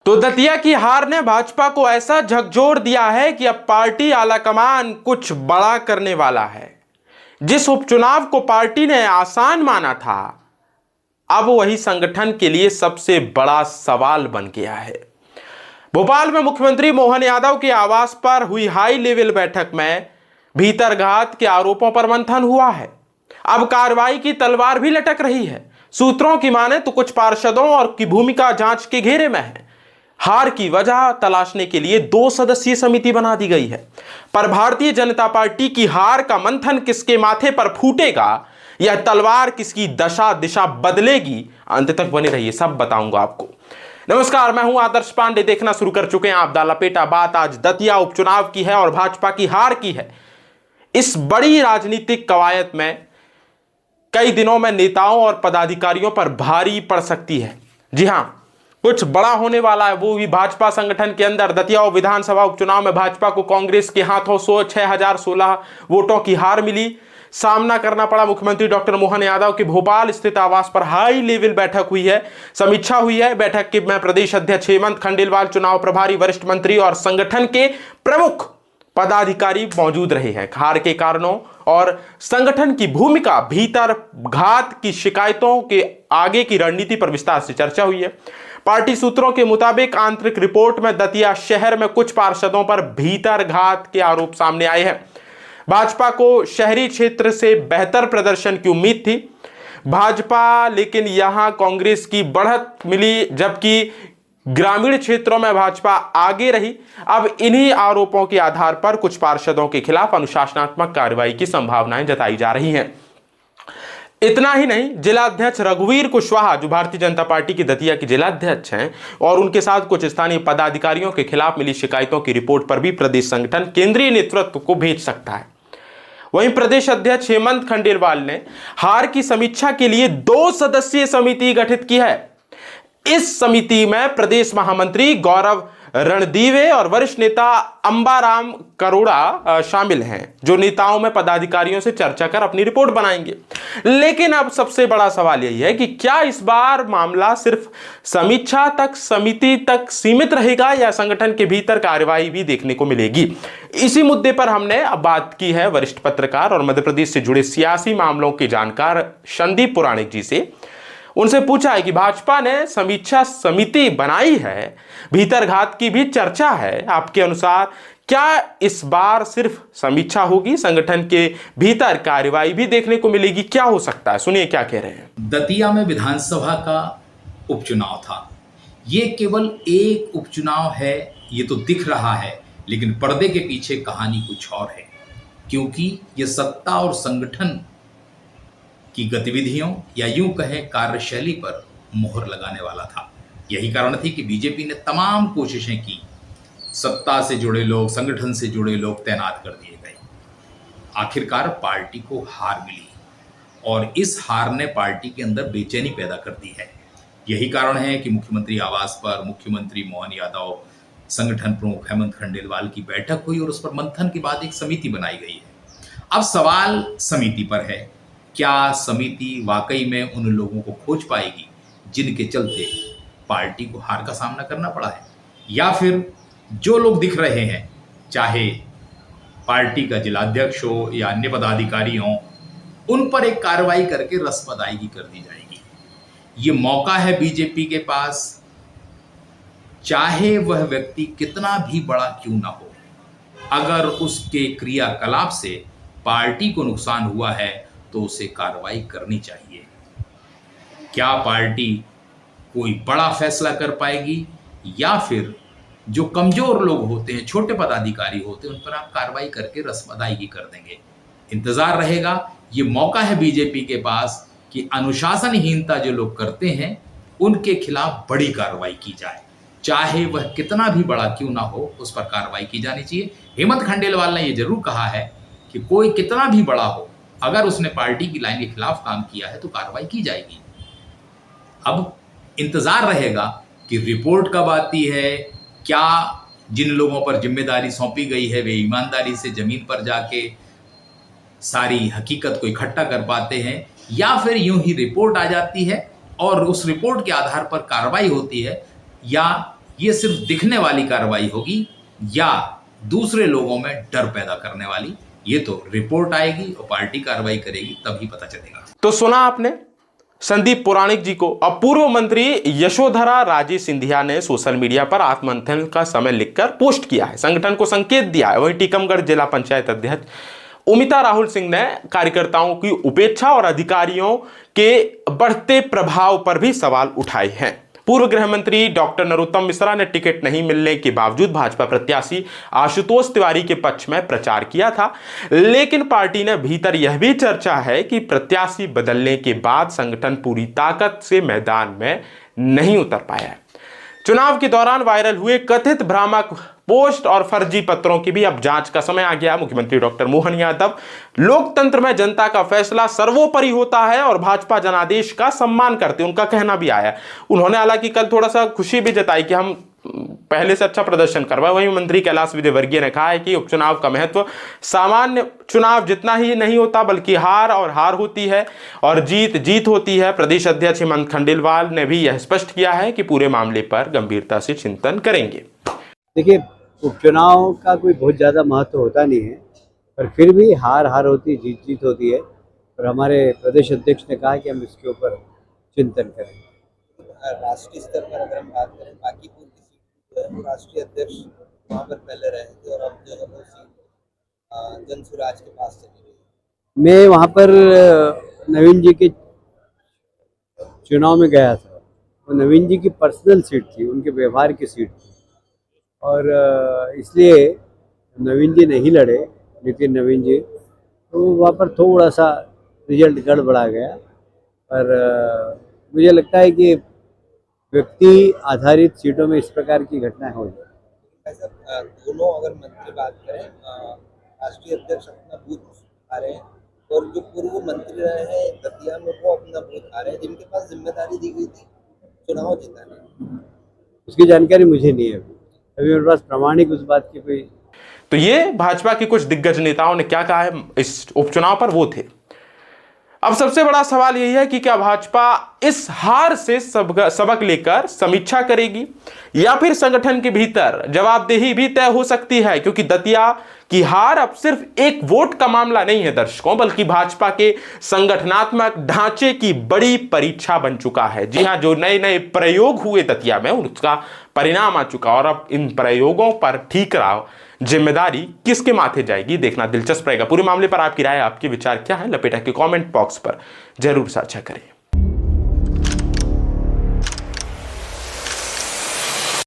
तो दतिया की हार ने भाजपा को ऐसा झकझोर दिया है कि अब पार्टी आलाकमान कुछ बड़ा करने वाला है। जिस उपचुनाव को पार्टी ने आसान माना था, अब वही संगठन के लिए सबसे बड़ा सवाल बन गया है। भोपाल में मुख्यमंत्री मोहन यादव के आवास पर हुई हाई लेवल बैठक में भीतरघात के आरोपों पर मंथन हुआ है। अब कार्रवाई की तलवार भी लटक रही है। सूत्रों की माने तो कुछ पार्षदों और की भूमिका जांच के घेरे में है। हार की वजह तलाशने के लिए 2 सदस्यीय समिति बना दी गई है। पर भारतीय जनता पार्टी की हार का मंथन किसके माथे पर फूटेगा, यह तलवार किसकी दशा दिशा बदलेगी, अंत तक बने रहिए, सब बताऊंगा आपको। नमस्कार, मैं हूं आदर्श पांडे। देखना शुरू कर चुके हैं आप द लपेटा। बात आज दतिया उपचुनाव की है और भाजपा की हार की है। इस बड़ी राजनीतिक कवायद में कई दिनों में नेताओं और पदाधिकारियों पर भारी पड़ सकती है। जी हां, कुछ बड़ा होने वाला है, वो भी भाजपा संगठन के अंदर। दतिया विधानसभा उपचुनाव में भाजपा को कांग्रेस के हाथों 6016 वोटों की हार मिली। सामना करना पड़ा मुख्यमंत्री डॉक्टर मोहन यादव के भोपाल स्थित आवास पर हाई लेवल बैठक हुई है, समीक्षा हुई है। बैठक के में प्रदेश अध्यक्ष हेमंत खंडेलवाल, चुनाव प्रभारी, वरिष्ठ मंत्री और संगठन के प्रमुख पदाधिकारी मौजूद रहे हैं। हार के कारणों और संगठन की भूमिका, भीतर घात की शिकायतों के आगे की रणनीति पर विस्तार से चर्चा हुई है। पार्टी सूत्रों के मुताबिक आंतरिक रिपोर्ट में दतिया शहर में कुछ पार्षदों पर भीतर घात के आरोप सामने आए हैं। भाजपा को शहरी क्षेत्र से बेहतर प्रदर्शन की उम्मीद थी भाजपा, लेकिन यहां कांग्रेस की बढ़त मिली, जबकि ग्रामीण क्षेत्रों में भाजपा आगे रही। अब इन्हीं आरोपों के आधार पर कुछ पार्षदों के खिलाफ अनुशासनात्मक कार्रवाई की संभावनाएं जताई जा रही हैं। इतना ही नहीं, जिला अध्यक्ष रघुवीर कुशवाहा, जो भारतीय जनता पार्टी की दतिया के जिला अध्यक्ष हैं, और उनके साथ कुछ स्थानीय पदाधिकारियों के खिलाफ मिली शिकायतों की रिपोर्ट पर भी प्रदेश संगठन केंद्रीय नेतृत्व को भेज सकता है। वहीं प्रदेश अध्यक्ष हेमंत खंडेलवाल ने हार की समीक्षा के लिए 2 सदस्यीय समिति गठित की है। इस समिति में प्रदेश महामंत्री गौरव रणदीवे और वरिष्ठ नेता अंबाराम करोड़ा शामिल हैं, जो नेताओं में पदाधिकारियों से चर्चा कर अपनी रिपोर्ट बनाएंगे। लेकिन अब सबसे बड़ा सवाल यही है कि क्या इस बार मामला सिर्फ समीक्षा तक, समिति तक सीमित रहेगा या संगठन के भीतर कार्रवाई भी देखने को मिलेगी। इसी मुद्दे पर हमने अब बात की है वरिष्ठ पत्रकार और मध्य प्रदेश से जुड़े सियासी मामलों के जानकार संदीप पुराणिक जी से। उनसे पूछा है कि भाजपा ने समीक्षा समिति बनाई है, भीतरघात की भी चर्चा है, आपके अनुसार क्या इस बार सिर्फ समीक्षा होगी, संगठन के भीतर कार्रवाई भी देखने को मिलेगी? क्या हो सकता है, सुनिए क्या कह रहे हैं। दतिया में विधानसभा का उपचुनाव था। ये केवल एक उपचुनाव है, ये तो दिख रहा है, लेकिन पर्दे के पीछे कहानी कुछ और है, क्योंकि ये सत्ता और संगठन की गतिविधियों या यूं कहें कार्यशैली पर मोहर लगाने वाला था। यही कारण थी कि बीजेपी ने तमाम कोशिशें की, सत्ता से जुड़े लोग, संगठन से जुड़े लोग तैनात कर दिए गए। आखिरकार पार्टी को हार मिली और इस हार ने पार्टी के अंदर बेचैनी पैदा कर दी है। यही कारण है कि मुख्यमंत्री आवास पर मुख्यमंत्री मोहन यादव, संगठन प्रमुख हेमंत खंडेलवाल की बैठक हुई और उस पर मंथन के बाद एक समिति बनाई गई है। अब सवाल समिति पर है, क्या समिति वाकई में उन लोगों को खोज पाएगी जिनके चलते पार्टी को हार का सामना करना पड़ा है, या फिर जो लोग दिख रहे हैं, चाहे पार्टी का जिलाध्यक्ष हो या अन्य पदाधिकारी हों, उन पर एक कार्रवाई करके रस्म अदायगी कर दी जाएगी। ये मौका है बीजेपी के पास, चाहे वह व्यक्ति कितना भी बड़ा क्यों ना हो, अगर उसके क्रियाकलाप से पार्टी को नुकसान हुआ है तो उसे कार्रवाई करनी चाहिए। क्या पार्टी कोई बड़ा फैसला कर पाएगी, या फिर जो कमजोर लोग होते हैं, छोटे पदाधिकारी होते हैं, उन पर आप कार्रवाई करके रस्म अदायगी कर देंगे? इंतजार रहेगा। ये मौका है बीजेपी के पास कि अनुशासनहीनता जो लोग करते हैं उनके खिलाफ बड़ी कार्रवाई की जाए, चाहे वह कितना भी बड़ा क्यों ना हो, उस पर कार्रवाई की जानी चाहिए। हेमंत खंडेलवाल ने यह जरूर कहा है कि कोई कितना भी बड़ा हो, अगर उसने पार्टी की लाइन के खिलाफ काम किया है तो कार्रवाई की जाएगी। अब इंतजार रहेगा कि रिपोर्ट कब आती है, क्या जिन लोगों पर जिम्मेदारी सौंपी गई है वे ईमानदारी से जमीन पर जाके सारी हकीकत को इकट्ठा कर पाते हैं, या फिर यूं ही रिपोर्ट आ जाती है और उस रिपोर्ट के आधार पर कार्रवाई होती है, या ये सिर्फ दिखने वाली कार्रवाई होगी या दूसरे लोगों में डर पैदा करने वाली, ये तो रिपोर्ट आएगी और पार्टी कार्रवाई करेगी तभी पता चलेगा। तो सुना आपने संदीप पुराणिक जी को। अब पूर्व मंत्री यशोधरा राजे सिंधिया ने सोशल मीडिया पर आत्ममंथन का समय लिखकर पोस्ट किया है, संगठन को संकेत दिया है। वहीं टीकमगढ़ जिला पंचायत अध्यक्ष उमिता राहुल सिंह ने कार्यकर्ताओं की उपेक्षा और अधिकारियों के बढ़ते प्रभाव पर भी सवाल उठाए हैं। पूर्व गृह मंत्री डॉक्टर नरोत्तम मिश्रा ने टिकट नहीं मिलने के बावजूद भाजपा प्रत्याशी आशुतोष तिवारी के पक्ष में प्रचार किया था, लेकिन पार्टी ने भीतर यह भी चर्चा है कि प्रत्याशी बदलने के बाद संगठन पूरी ताकत से मैदान में नहीं उतर पाया है। चुनाव के दौरान वायरल हुए कथित भ्रामक पोस्ट और फर्जी पत्रों की भी अब जांच का समय आ गया। मुख्यमंत्री डॉक्टर मोहन यादव लोकतंत्र में जनता का फैसला सर्वोपरि होता है और भाजपा जनादेश का सम्मान करते, उनका कहना भी आया। उन्होंने हालांकि कल थोड़ा सा खुशी भी जताई कि हम पहले से अच्छा प्रदर्शन करवाए। वहीं मंत्री कैलाश विजयवर्गीय ने कहा है कि उपचुनाव का महत्व सामान्य चुनाव जितना ही नहीं होता, बल्कि हार और हार होती है और जीत जीत होती है। प्रदेश अध्यक्ष हेमंत खंडेलवाल ने भी यह स्पष्ट किया है कि पूरे मामले पर गंभीरता से चिंतन करेंगे। देखिए, उपचुनाव का कोई बहुत ज़्यादा महत्व होता नहीं है, पर फिर भी हार हार होती है, जीत जीत होती है। और हमारे प्रदेश अध्यक्ष ने कहा कि हम इसके ऊपर चिंतन करेंगे। राष्ट्रीय स्तर पर अगर हम बात करें, बांकीपुर की सीट जो है वो राष्ट्रीय अध्यक्ष वहाँ पर पहले रहे थे और अब जो है वो सीट जनसुराज के पास चली गई। मैं वहाँ पर नवीन जी के चुनाव में गया था। वो नवीन जी की पर्सनल सीट थी, उनके व्यवहार की सीट थी और इसलिए नवीन जी नहीं लड़े, नितिन नवीन जी, तो वहाँ पर थोड़ा सा रिजल्ट गड़बड़ा गया। पर मुझे लगता है कि व्यक्ति आधारित सीटों में इस प्रकार की घटनाएं हो जाए। ऐसा दोनों अगर मंत्री बात करें, राष्ट्रीय अध्यक्ष अपना बूथ आ रहे हैं और जो पूर्व मंत्री रहे हैं दतिया में वो अपना बूथ आ रहे हैं, जिनके पास जिम्मेदारी दी गई थी चुनाव जिताने। उसकी जानकारी मुझे नहीं है अभी मेरे पास प्रामाणिक उस बात की कोई। तो ये भाजपा के कुछ दिग्गज नेताओं ने क्या कहा है इस उपचुनाव पर, वो थे। अब सबसे बड़ा सवाल यही है कि क्या भाजपा इस हार से सबक लेकर समीक्षा करेगी या फिर संगठन के भीतर जवाबदेही भी तय हो सकती है, क्योंकि दतिया की हार अब सिर्फ एक वोट का मामला नहीं है दर्शकों, बल्कि भाजपा के संगठनात्मक ढांचे की बड़ी परीक्षा बन चुका है। जी हां, जो नए नए प्रयोग हुए दतिया में उसका परिणाम आ चुका और अब इन प्रयोगों पर ठीकराव जिम्मेदारी किसके माथे जाएगी, देखना दिलचस्प रहेगा। पूरे मामले पर आपकी राय, आपके विचार क्या है, लपेटा के कमेंट बॉक्स पर जरूर साझा करें।